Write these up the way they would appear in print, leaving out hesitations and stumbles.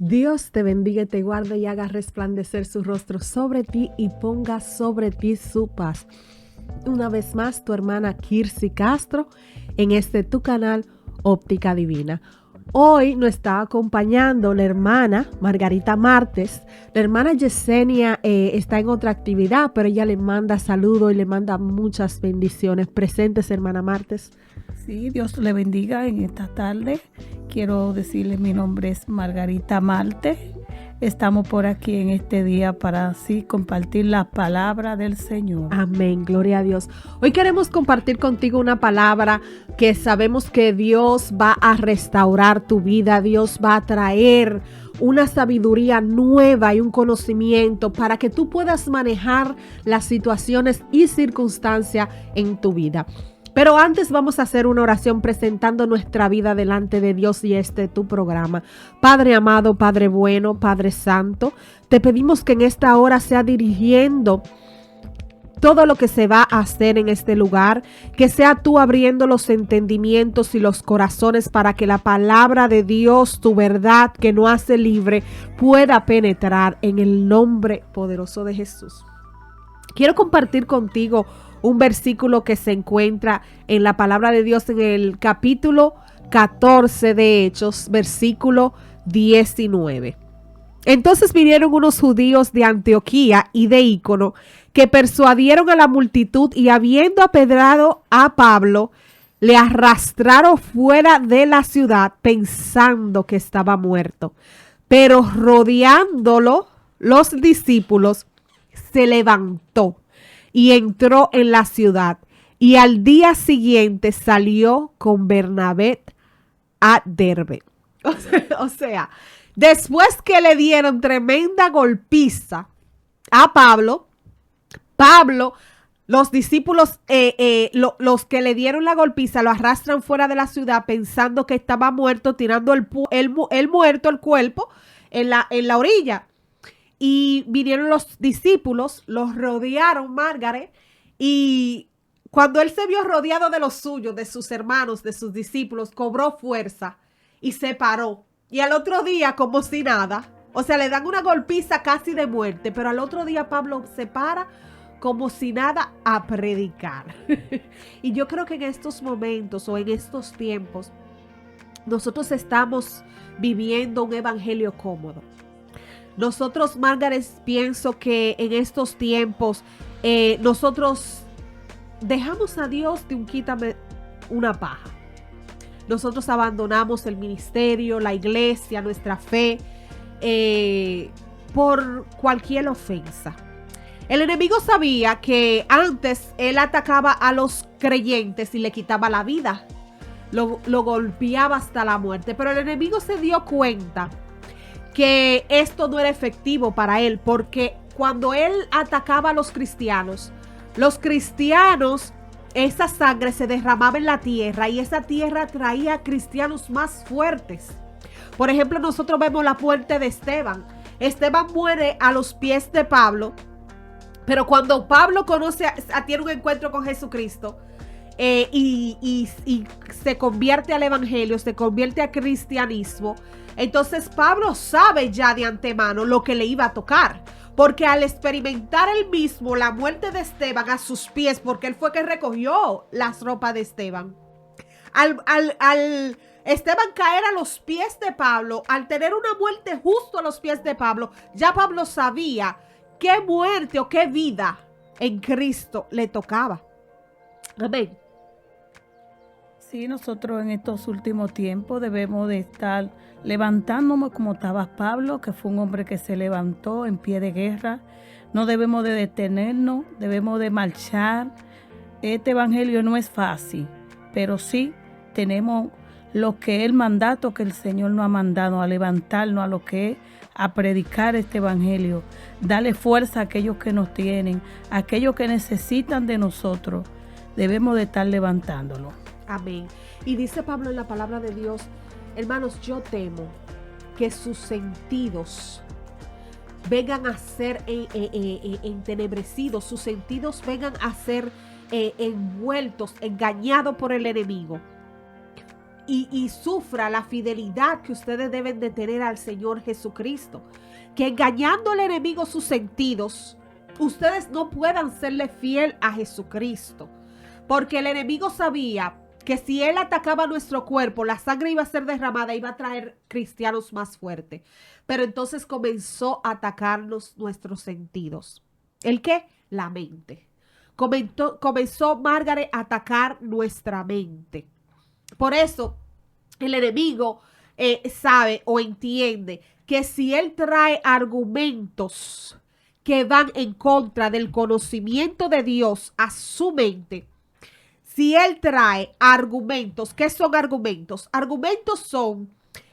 Dios te bendiga y te guarde y haga resplandecer su rostro sobre ti y ponga sobre ti su paz. Una vez más, tu hermana Kirsi Castro en tu canal Óptica Divina. Hoy nos está acompañando la hermana Margarita Martes. La hermana Yesenia está en otra actividad, pero ella le manda saludos y le manda muchas bendiciones. Presentes, hermana Martes. Sí, Dios le bendiga en esta tarde. Quiero decirle, mi nombre es Margarita Martes. Estamos por aquí en este día para así compartir la palabra del Señor. Amén, gloria a Dios. Hoy queremos compartir contigo una palabra que sabemos que Dios va a restaurar tu vida. Dios va a traer una sabiduría nueva y un conocimiento para que tú puedas manejar las situaciones y circunstancias en tu vida. Pero antes vamos a hacer una oración presentando nuestra vida delante de Dios y tu programa. Padre amado, Padre bueno, Padre santo, te pedimos que en esta hora sea dirigiendo todo lo que se va a hacer en este lugar, que sea tú abriendo los entendimientos y los corazones para que la palabra de Dios, tu verdad que nos hace libre, pueda penetrar en el nombre poderoso de Jesús. Quiero compartir contigo un versículo que se encuentra en la palabra de Dios en el capítulo 14 de Hechos, versículo 19. Entonces vinieron unos judíos de Antioquía y de Ícono que persuadieron a la multitud y habiendo apedrado a Pablo, le arrastraron fuera de la ciudad pensando que estaba muerto. Pero rodeándolo, los discípulos se levantó y entró en la ciudad, y al día siguiente salió con Bernabé a Derbe. O sea, después que le dieron tremenda golpiza a Pablo, los discípulos, los que le dieron la golpiza, lo arrastran fuera de la ciudad pensando que estaba muerto, tirando el muerto, el cuerpo, en la orilla. Y vinieron los discípulos, los rodearon, Margaret, y cuando él se vio rodeado de los suyos, de sus hermanos, de sus discípulos, cobró fuerza y se paró. Y al otro día, como si nada, o sea, le dan una golpiza casi de muerte, pero al otro día Pablo se para como si nada a predicar. Y yo creo que en estos momentos o en estos tiempos, nosotros estamos viviendo un evangelio cómodo. Nosotros, Margaret, pienso que en estos tiempos nosotros dejamos a Dios de un quítame una paja. Nosotros abandonamos el ministerio, la iglesia, nuestra fe por cualquier ofensa. El enemigo sabía que antes él atacaba a los creyentes y le quitaba la vida. Lo golpeaba hasta la muerte. Pero el enemigo se dio cuenta que esto no era efectivo para él, porque cuando él atacaba a los cristianos, esa sangre se derramaba en la tierra y esa tierra traía cristianos más fuertes. Por ejemplo, nosotros vemos la muerte de Esteban. Esteban muere a los pies de Pablo, pero cuando Pablo tiene un encuentro con Jesucristo, y se convierte al evangelio, se convierte al cristianismo, entonces Pablo sabe ya de antemano lo que le iba a tocar, porque al experimentar él mismo la muerte de Esteban a sus pies, porque él fue que recogió las ropas de Esteban, al Esteban caer a los pies de Pablo, al tener una muerte justo a los pies de Pablo, ya Pablo sabía qué muerte o qué vida en Cristo le tocaba. Amén. Sí, nosotros en estos últimos tiempos debemos de estar levantándonos como estaba Pablo, que fue un hombre que se levantó en pie de guerra. No debemos de detenernos, debemos de marchar. Este evangelio no es fácil, pero sí tenemos lo que es el mandato que el Señor nos ha mandado, a levantarnos a lo que es a predicar este evangelio, darle fuerza a aquellos que nos tienen, a aquellos que necesitan de nosotros. Debemos de estar levantándolo. Amén. Y dice Pablo en la palabra de Dios, hermanos, yo temo que sus sentidos vengan a ser entenebrecidos, sus sentidos vengan a ser envueltos, engañados por el enemigo. y sufra la fidelidad que ustedes deben de tener al Señor Jesucristo. Que engañando al enemigo sus sentidos, ustedes no puedan serle fiel a Jesucristo. Porque el enemigo sabía que si él atacaba nuestro cuerpo, la sangre iba a ser derramada, iba a traer cristianos más fuertes. Pero entonces comenzó a atacarnos nuestros sentidos. ¿El qué? La mente. Comenzó Margaret a atacar nuestra mente. Por eso el enemigo sabe o entiende que si él trae argumentos que van en contra del conocimiento de Dios a su mente, si él trae argumentos, ¿qué son argumentos? Argumentos son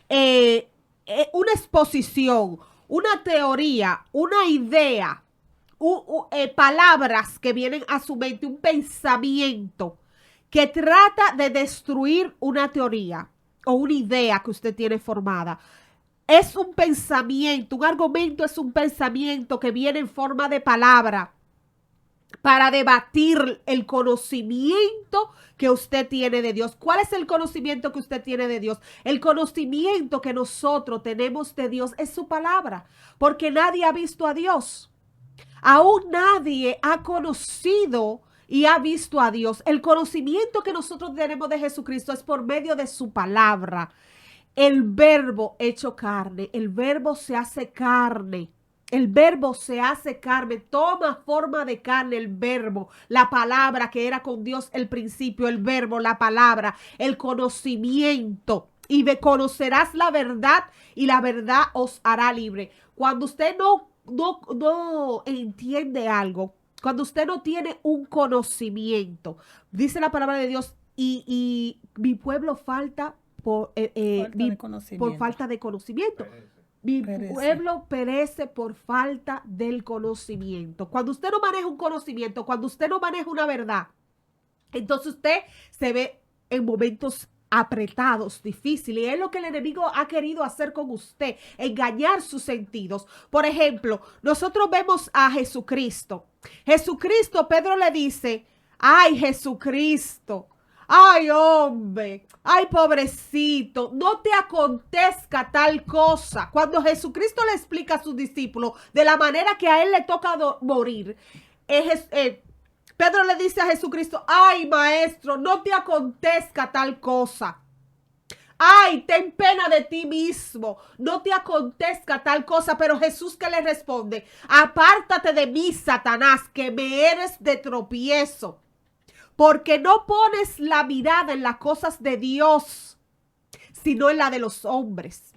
una exposición, una teoría, una idea, palabras que vienen a su mente, un pensamiento que trata de destruir una teoría o una idea que usted tiene formada. Es un pensamiento, un argumento es un pensamiento que viene en forma de palabra para debatir el conocimiento que usted tiene de Dios. ¿Cuál es el conocimiento que usted tiene de Dios? El conocimiento que nosotros tenemos de Dios es su palabra, porque nadie ha visto a Dios. Aún nadie ha conocido y ha visto a Dios. El conocimiento que nosotros tenemos de Jesucristo es por medio de su palabra. El verbo hecho carne, el verbo se hace carne. El verbo se hace carne, toma forma de carne el verbo, la palabra que era con Dios el principio, el verbo, la palabra, el conocimiento. Y conocerás la verdad y la verdad os hará libre. Cuando usted no entiende algo, cuando usted no tiene un conocimiento, dice la palabra de Dios, y mi pueblo falta por falta de conocimiento. Mi pueblo perece por falta del conocimiento. Cuando usted no maneja un conocimiento, cuando usted no maneja una verdad, entonces usted se ve en momentos apretados, difíciles. Y es lo que el enemigo ha querido hacer con usted, engañar sus sentidos. Por ejemplo, nosotros vemos a Jesucristo. Jesucristo, Pedro le dice, ay, Jesucristo, ay, hombre, ay, pobrecito, no te acontezca tal cosa. Cuando Jesucristo le explica a sus discípulos de la manera que a él le toca morir, Pedro le dice a Jesucristo, ay, maestro, no te acontezca tal cosa. Ay, ten pena de ti mismo, no te acontezca tal cosa. Pero Jesús, ¿qué le responde? Apártate de mí, Satanás, que me eres de tropiezo, porque no pones la mirada en las cosas de Dios, sino en la de los hombres.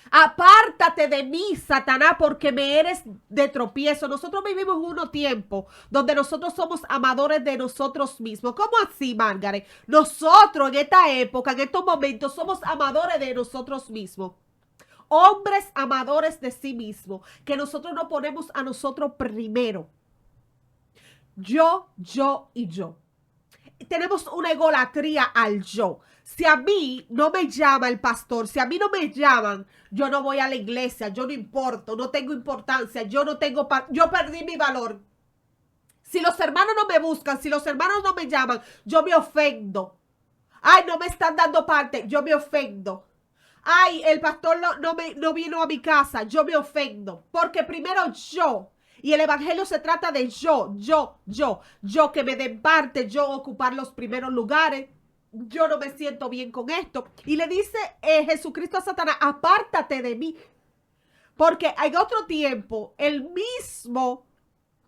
Apártate de mí, Satanás, porque me eres de tropiezo. Nosotros vivimos en un tiempo donde nosotros somos amadores de nosotros mismos. ¿Cómo así, Margaret? Nosotros en esta época, en estos momentos, somos amadores de nosotros mismos. Hombres amadores de sí mismos, que nosotros nos ponemos a nosotros primero. Yo y yo. Tenemos una egolatría al yo. Si a mí no me llama el pastor, si a mí no me llaman, yo no voy a la iglesia, yo no importo, no tengo importancia, yo perdí mi valor. Si los hermanos no me buscan, si los hermanos no me llaman, yo me ofendo. Ay, no me están dando parte, yo me ofendo. Ay, el pastor no vino a mi casa, yo me ofendo. Porque primero yo. Y el evangelio se trata de yo que me den parte, yo ocupar los primeros lugares. Yo no me siento bien con esto. Y le dice Jesucristo a Satanás, apártate de mí. Porque en otro tiempo, el mismo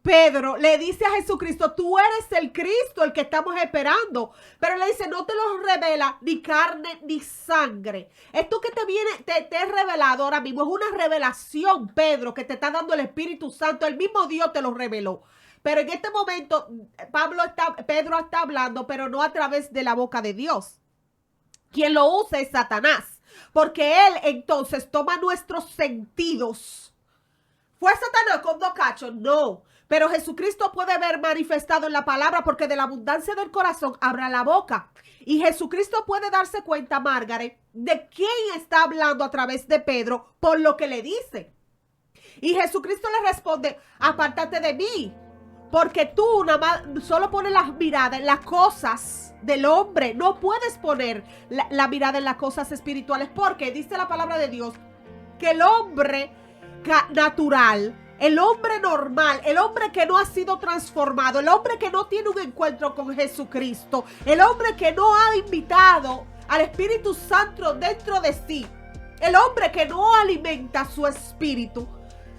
Pedro le dice a Jesucristo, tú eres el Cristo, el que estamos esperando. Pero le dice, no te lo revela ni carne ni sangre. Esto que te he revelado ahora mismo es una revelación, Pedro, que te está dando el Espíritu Santo. El mismo Dios te lo reveló. Pero en este momento, Pedro está hablando, pero no a través de la boca de Dios. Quien lo usa es Satanás. Porque él entonces toma nuestros sentidos. ¿Fue Satanás con dos cachos? No. Pero Jesucristo puede ver manifestado en la palabra, porque de la abundancia del corazón abra la boca. Y Jesucristo puede darse cuenta, Margaret, de quién está hablando a través de Pedro por lo que le dice. Y Jesucristo le responde, apártate de mí, Porque tú nada más solo pones la mirada en las cosas del hombre. No puedes poner la mirada en las cosas espirituales. Porque dice la palabra de Dios que el hombre natural, el hombre normal, el hombre que no ha sido transformado, el hombre que no tiene un encuentro con Jesucristo, el hombre que no ha invitado al Espíritu Santo dentro de sí, el hombre que no alimenta su espíritu,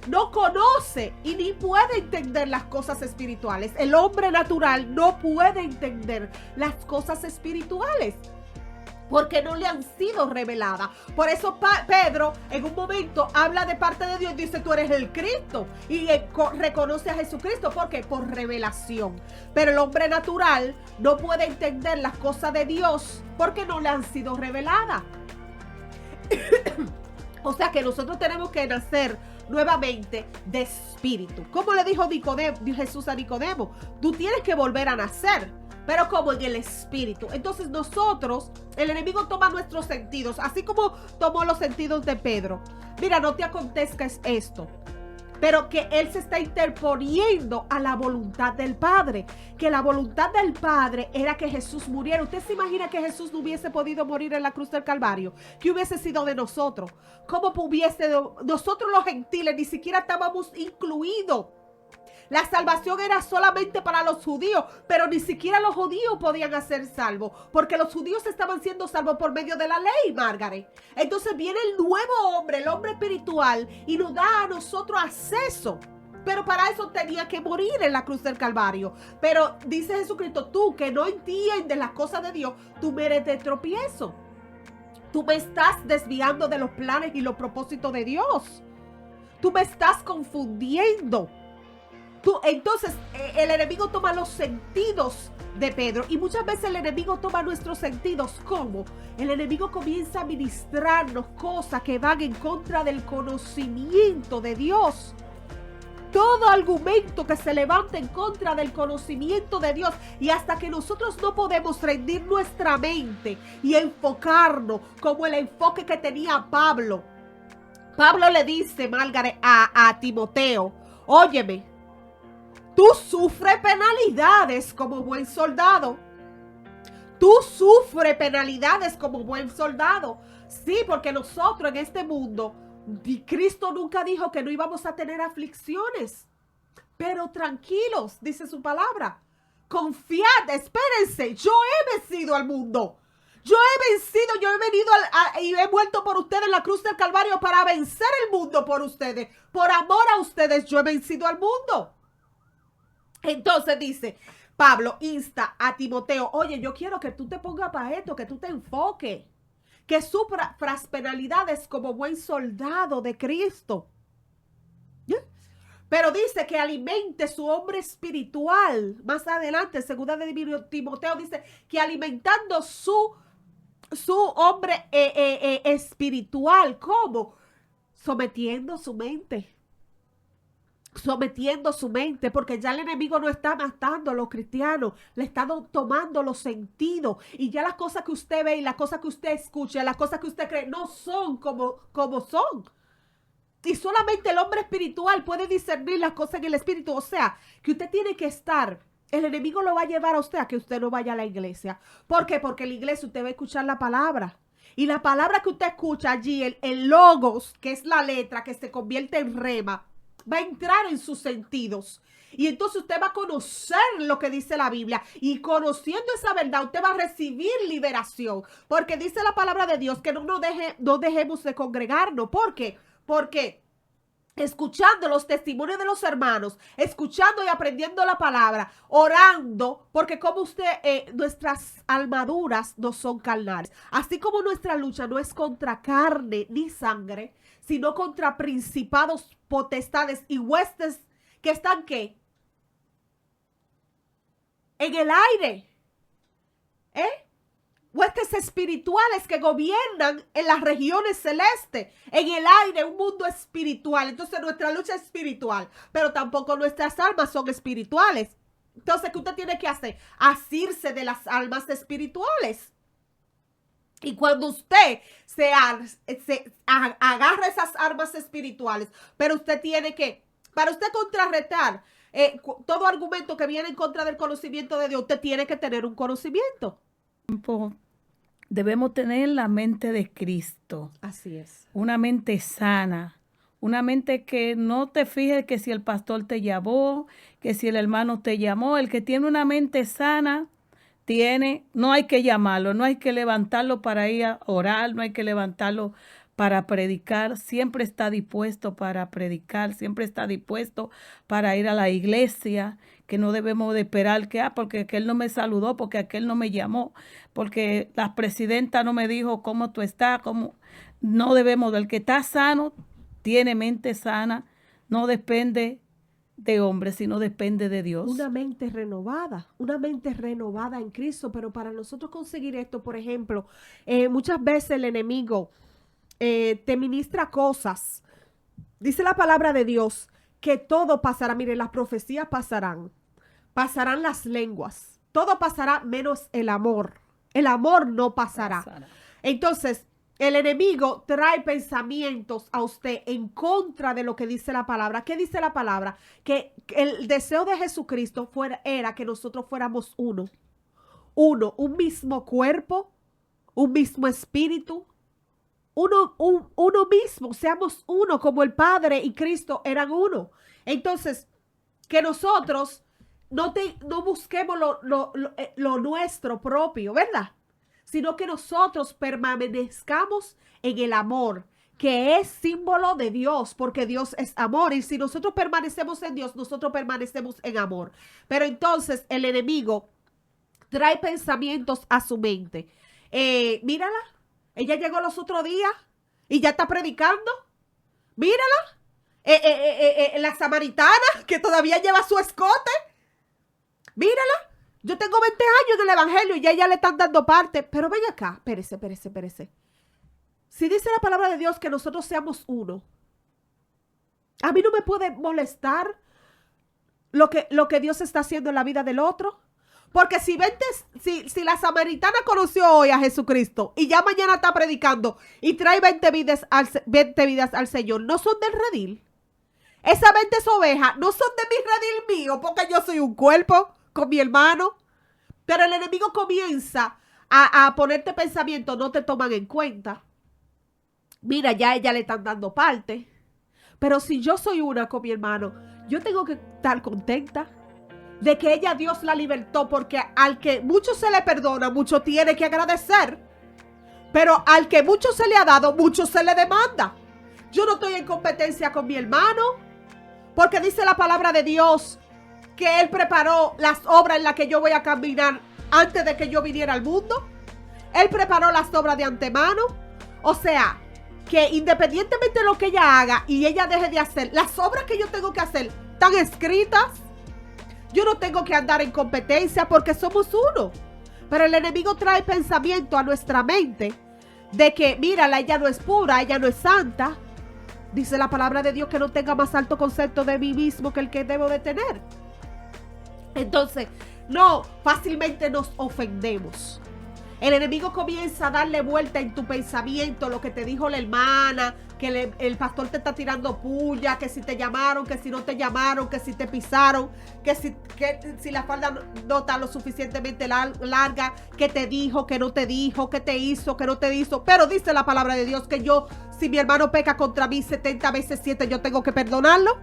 no conoce y ni puede entender las cosas espirituales. El hombre natural no puede entender las cosas espirituales porque no le han sido reveladas. Por eso Pedro en un momento habla de parte de Dios y dice: tú eres el Cristo, y reconoce a Jesucristo. ¿Por qué? Por revelación. Pero el hombre natural no puede entender las cosas de Dios porque no le han sido reveladas. O sea que nosotros tenemos que nacer nuevamente de espíritu. Como le dijo Jesús a Nicodemo, tú tienes que volver a nacer, pero como en el espíritu. Entonces nosotros, el enemigo toma nuestros sentidos, así como tomó los sentidos de Pedro. Mira, no te acontezca esto, pero que él se está interponiendo a la voluntad del Padre, que la voluntad del Padre era que Jesús muriera. ¿Usted se imagina que Jesús no hubiese podido morir en la cruz del Calvario? ¿Qué hubiese sido de nosotros? ¿Cómo hubiese nosotros los gentiles ni siquiera estábamos incluidos? La salvación era solamente para los judíos, pero ni siquiera los judíos podían ser salvos, porque los judíos estaban siendo salvos por medio de la ley, Margaret. Entonces viene el nuevo hombre, el hombre espiritual, y nos da a nosotros acceso. Pero para eso tenía que morir en la cruz del Calvario. Pero dice Jesucristo: tú que no entiendes las cosas de Dios, tú me eres de tropiezo. Tú me estás desviando de los planes y los propósitos de Dios. Tú me estás confundiendo. Entonces el enemigo toma los sentidos de Pedro, y muchas veces el enemigo toma nuestros sentidos. ¿Cómo? El enemigo comienza a ministrarnos cosas que van en contra del conocimiento de Dios. Todo argumento que se levanta en contra del conocimiento de Dios, y hasta que nosotros no podemos rendir nuestra mente y enfocarnos como el enfoque que tenía Pablo. Pablo le dice, Margaret, a Timoteo: óyeme, tú sufres penalidades como buen soldado. Tú sufres penalidades como buen soldado. Sí, porque nosotros en este mundo, Cristo nunca dijo que no íbamos a tener aflicciones. Pero tranquilos, dice su palabra. Confiad, espérense. Yo he vencido al mundo. Yo he venido y he muerto por ustedes en la cruz del Calvario para vencer el mundo por ustedes. Por amor a ustedes, yo he vencido al mundo. Entonces dice, Pablo insta a Timoteo: oye, yo quiero que tú te pongas para esto, que tú te enfoques, que sufras penalidades como buen soldado de Cristo. Pero dice que alimente su hombre espiritual. Más adelante, segunda de Timoteo, dice que alimentando su hombre espiritual. ¿Cómo? Sometiendo su mente. Sometiendo su mente, porque ya el enemigo no está matando a los cristianos, le está tomando los sentidos, y ya las cosas que usted ve y las cosas que usted escucha, las cosas que usted cree, no son como son. Y solamente el hombre espiritual puede discernir las cosas en el espíritu. O sea, que usted tiene que estar, el enemigo lo va a llevar a usted a que usted no vaya a la iglesia. ¿Por qué? Porque en la iglesia usted va a escuchar la palabra. Y la palabra que usted escucha allí, el logos, que es la letra que se convierte en rema, va a entrar en sus sentidos. Y entonces usted va a conocer lo que dice la Biblia. Y conociendo esa verdad, usted va a recibir liberación. Porque dice la palabra de Dios que no dejemos de congregarnos. ¿Por qué? Porque escuchando los testimonios de los hermanos, escuchando y aprendiendo la palabra, orando, porque como nuestras armaduras no son carnales. Así como nuestra lucha no es contra carne ni sangre, sino contra principados, potestades y huestes que están, ¿qué? En el aire. Huestes espirituales que gobiernan en las regiones celestes, en el aire, un mundo espiritual. Entonces nuestra lucha es espiritual, pero tampoco nuestras almas son espirituales. Entonces, ¿qué usted tiene que hacer? Asirse de las almas espirituales. Y cuando usted se agarra esas armas espirituales, pero usted tiene que, para usted contrarrestar todo argumento que viene en contra del conocimiento de Dios, usted tiene que tener un conocimiento. Debemos tener la mente de Cristo. Así es. Una mente sana. Una mente que no te fijes que si el pastor te llamó, que si el hermano te llamó. El que tiene una mente sana, no hay que llamarlo, no hay que levantarlo para ir a orar, no hay que levantarlo para predicar. Siempre está dispuesto para predicar, siempre está dispuesto para ir a la iglesia, que no debemos de esperar que, porque aquel no me saludó, porque aquel no me llamó, porque la presidenta no me dijo cómo tú estás, cómo. No debemos, del que está sano, tiene mente sana, no depende de hombres, sino depende de Dios. Una mente renovada en Cristo. Pero para nosotros conseguir esto, por ejemplo, muchas veces el enemigo te ministra cosas. Dice la palabra de Dios que todo pasará. Mire, las profecías pasarán las lenguas, todo pasará menos el amor. El amor no pasará. Entonces, el enemigo trae pensamientos a usted en contra de lo que dice la palabra. ¿Qué dice la palabra? Que el deseo de Jesucristo era que nosotros fuéramos uno, un mismo cuerpo, un mismo espíritu, uno mismo, seamos uno como el Padre y Cristo eran uno. Entonces, que nosotros no busquemos lo nuestro propio, ¿verdad? Sino que nosotros permanezcamos en el amor, que es símbolo de Dios, porque Dios es amor. Y si nosotros permanecemos en Dios, nosotros permanecemos en amor. Pero entonces el enemigo trae pensamientos a su mente. Mírala, ella llegó los otros días y ya está predicando. Mírala, la samaritana que todavía lleva su escote. Mírala. Yo tengo 20 años en el evangelio y ya le están dando parte. Pero ven acá, espérese. Si dice la palabra de Dios que nosotros seamos uno, a mí no me puede molestar lo que Dios está haciendo en la vida del otro. Porque si la samaritana conoció hoy a Jesucristo y ya mañana está predicando y trae 20 vidas al Señor, ¿no son del redil? Esas 20 ovejas no son de mi redil mío, porque yo soy un cuerpo con mi hermano. Pero el enemigo comienza a ponerte pensamiento, no te toman en cuenta. Mira, ya ella le están dando parte. Pero si yo soy una con mi hermano, yo tengo que estar contenta de que ella, Dios la libertó, porque al que mucho se le perdona, mucho tiene que agradecer. Pero al que mucho se le ha dado, mucho se le demanda. Yo no estoy en competencia con mi hermano, porque dice la palabra de Dios que Él preparó las obras en las que yo voy a caminar antes de que yo viniera al mundo. Él preparó las obras de antemano. O sea, que independientemente de lo que ella haga y ella deje de hacer, las obras que yo tengo que hacer están escritas. Yo no tengo que andar en competencia porque somos uno. Pero el enemigo trae pensamiento a nuestra mente de que, mírala, ella no es pura, ella no es santa. Dice la palabra de Dios que no tenga más alto concepto de mí mismo que el que debo de tener. Entonces, no, fácilmente nos ofendemos. El enemigo comienza a darle vuelta en tu pensamiento lo que te dijo la hermana, que el pastor te está tirando puya, que si te llamaron, que si no te llamaron, que si te pisaron, que si la falda no está lo suficientemente larga, que te dijo, que no te dijo, que te hizo, que no te hizo. Pero dice la palabra de Dios que yo, si mi hermano peca contra mí 70 veces 7, yo tengo que perdonarlo.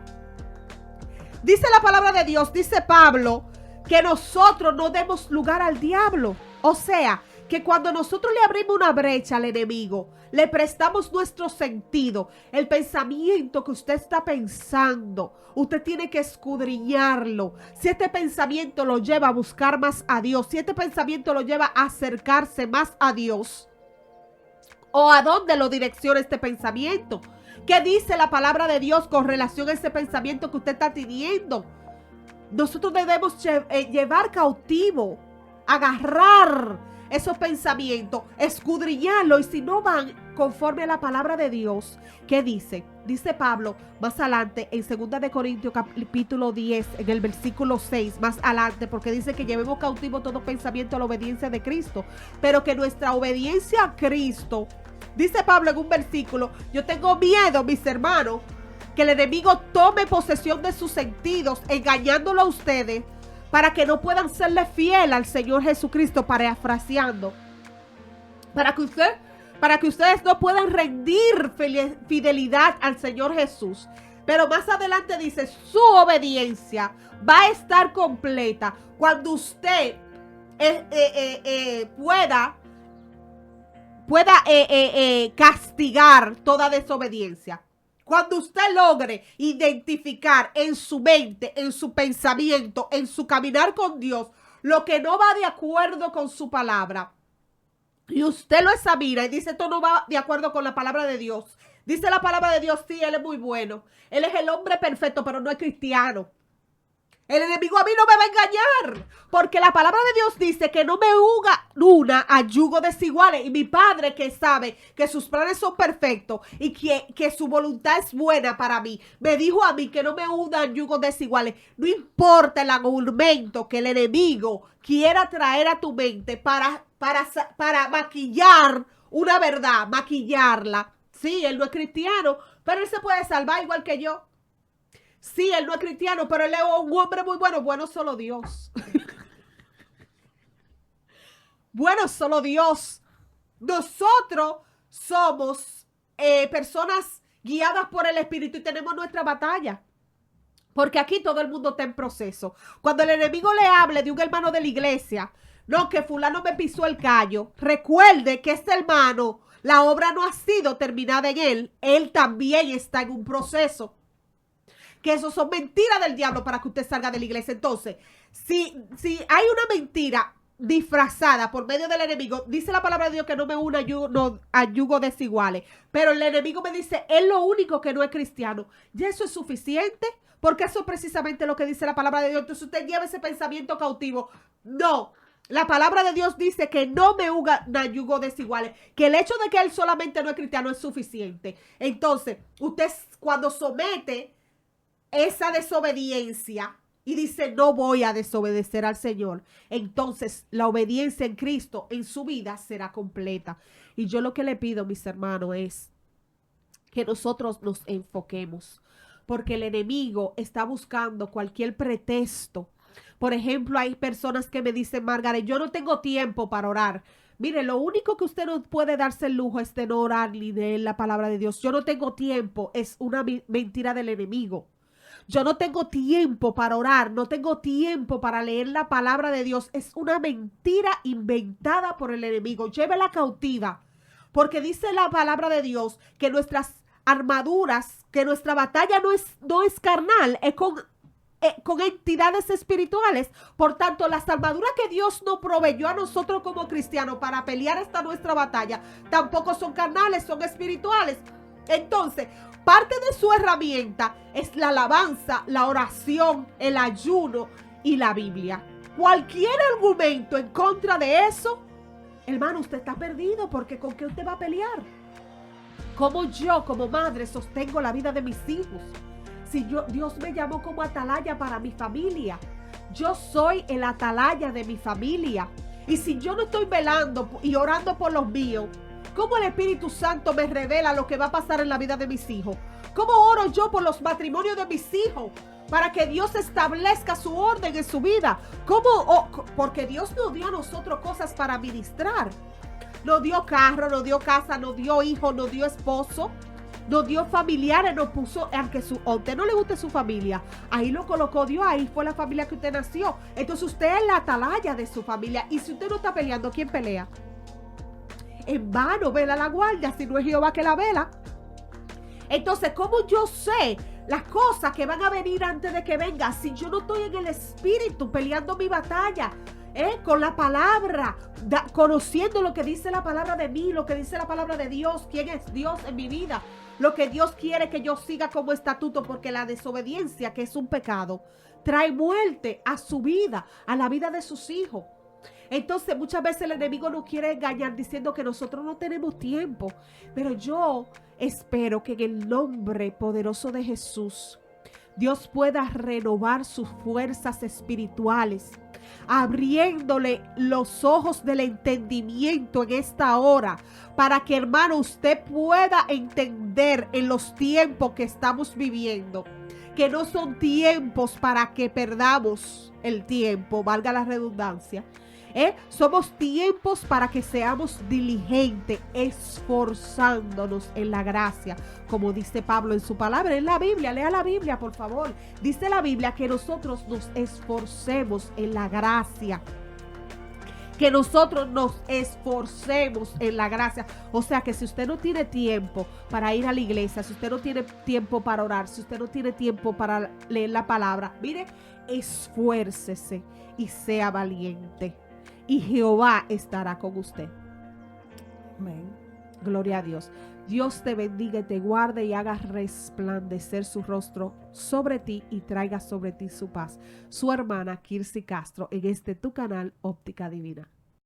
Dice la palabra de Dios, dice Pablo, que nosotros no demos lugar al diablo. O sea, que cuando nosotros le abrimos una brecha al enemigo, le prestamos nuestro sentido, el pensamiento que usted está pensando, usted tiene que escudriñarlo. Si este pensamiento lo lleva a buscar más a Dios, si este pensamiento lo lleva a acercarse más a Dios, o a dónde lo direcciona este pensamiento. ¿Qué dice la palabra de Dios con relación a ese pensamiento que usted está teniendo? Nosotros debemos llevar cautivo, agarrar esos pensamientos, escudriñarlos, y si no van conforme a la palabra de Dios, ¿qué dice? Dice Pablo más adelante en 2 de Corintios capítulo 10, en el versículo 6, más adelante, porque dice que llevemos cautivo todo pensamiento a la obediencia de Cristo, pero que nuestra obediencia a Cristo, dice Pablo en un versículo, yo tengo miedo, mis hermanos, que el enemigo tome posesión de sus sentidos, engañándolo a ustedes, para que no puedan serle fiel al Señor Jesucristo, parafraseando. Para que ustedes no puedan rendir fidelidad al Señor Jesús. Pero más adelante dice, su obediencia va a estar completa cuando usted pueda castigar toda desobediencia. Cuando usted logre identificar en su mente, en su pensamiento, en su caminar con Dios, lo que no va de acuerdo con su palabra, y usted lo examina y dice, esto no va de acuerdo con la palabra de Dios. Dice la palabra de Dios, sí, Él es muy bueno. Él es el hombre perfecto, pero no es cristiano. El enemigo a mí no me va a engañar, porque la palabra de Dios dice que no me una a yugo desiguales. Y mi Padre, que sabe que sus planes son perfectos y que su voluntad es buena para mí, me dijo a mí que no me una a yugos desiguales. No importa el argumento que el enemigo quiera traer a tu mente para maquillar una verdad, maquillarla. Sí, él no es cristiano, pero él se puede salvar igual que yo. Sí, él no es cristiano, pero él es un hombre muy bueno. Bueno, solo Dios. Bueno, solo Dios. Nosotros somos personas guiadas por el Espíritu y tenemos nuestra batalla. Porque aquí todo el mundo está en proceso. Cuando el enemigo le hable de un hermano de la iglesia, no, que fulano me pisó el callo, recuerde que este hermano, la obra no ha sido terminada en él. Él también está en un proceso. Que eso son mentiras del diablo para que usted salga de la iglesia. Entonces, si hay una mentira disfrazada por medio del enemigo, dice la palabra de Dios que no me una a yugo desiguales, pero el enemigo me dice, es lo único que no es cristiano. ¿Ya eso es suficiente? Porque eso es precisamente lo que dice la palabra de Dios. Entonces usted lleva ese pensamiento cautivo. No. La palabra de Dios dice que no me una a yugo desiguales, que el hecho de que él solamente no es cristiano es suficiente. Entonces, usted cuando somete esa desobediencia y dice, no voy a desobedecer al Señor, entonces la obediencia en Cristo en su vida será completa. Y yo lo que le pido, mis hermanos, es que nosotros nos enfoquemos, porque el enemigo está buscando cualquier pretexto. Por ejemplo, hay personas que me dicen, Margaret, yo no tengo tiempo para orar. Mire, lo único que usted no puede darse el lujo es de no orar ni de la palabra de Dios. Yo no tengo tiempo, es una mentira del enemigo. Yo no tengo tiempo para orar, no tengo tiempo para leer la palabra de Dios. Es una mentira inventada por el enemigo. Llévela cautiva, porque dice la palabra de Dios que nuestras armaduras, que nuestra batalla no es carnal, es con entidades espirituales. Por tanto, las armaduras que Dios nos proveyó a nosotros como cristianos para pelear esta nuestra batalla, tampoco son carnales, son espirituales. Entonces, parte de su herramienta es la alabanza, la oración, el ayuno y la Biblia. Cualquier argumento en contra de eso, hermano, usted está perdido, porque ¿con qué usted va a pelear? ¿Cómo yo, como madre, sostengo la vida de mis hijos? Si Dios me llamó como atalaya para mi familia, yo soy el atalaya de mi familia. Y si yo no estoy velando y orando por los míos, ¿cómo el Espíritu Santo me revela lo que va a pasar en la vida de mis hijos? ¿Cómo oro yo por los matrimonios de mis hijos para que Dios establezca su orden en su vida? Porque Dios nos dio a nosotros cosas para ministrar. Nos dio carro, nos dio casa, nos dio hijo, nos dio esposo, nos dio familiares, nos puso, aunque a usted no le guste su familia, ahí lo colocó Dios, ahí fue la familia que usted nació. Entonces usted es la atalaya de su familia. Y si usted no está peleando, ¿quién pelea? En vano vela la guardia, si no es Jehová que la vela. Entonces, ¿cómo yo sé las cosas que van a venir antes de que venga si yo no estoy en el espíritu peleando mi batalla? Con la palabra, conociendo lo que dice la palabra de mí, lo que dice la palabra de Dios, quién es Dios en mi vida, lo que Dios quiere que yo siga como estatuto, porque la desobediencia, que es un pecado, trae muerte a su vida, a la vida de sus hijos. Entonces muchas veces el enemigo nos quiere engañar diciendo que nosotros no tenemos tiempo, pero yo espero que en el nombre poderoso de Jesús Dios pueda renovar sus fuerzas espirituales abriéndole los ojos del entendimiento en esta hora, para que, hermano, usted pueda entender en los tiempos que estamos viviendo, que no son tiempos para que perdamos el tiempo, valga la redundancia. Somos tiempos para que seamos diligentes, esforzándonos en la gracia, como dice Pablo en su palabra, en la Biblia. Lea la Biblia, por favor. Dice la Biblia que nosotros nos esforcemos en la gracia, que nosotros nos esforcemos en la gracia. O sea que si usted no tiene tiempo para ir a la iglesia, si usted no tiene tiempo para orar, si usted no tiene tiempo para leer la palabra, mire, esfuércese y sea valiente, y Jehová estará con usted. Amén. Gloria a Dios. Dios te bendiga y te guarde y haga resplandecer su rostro sobre ti y traiga sobre ti su paz. Su hermana Kirsi Castro en este tu canal Óptica Divina.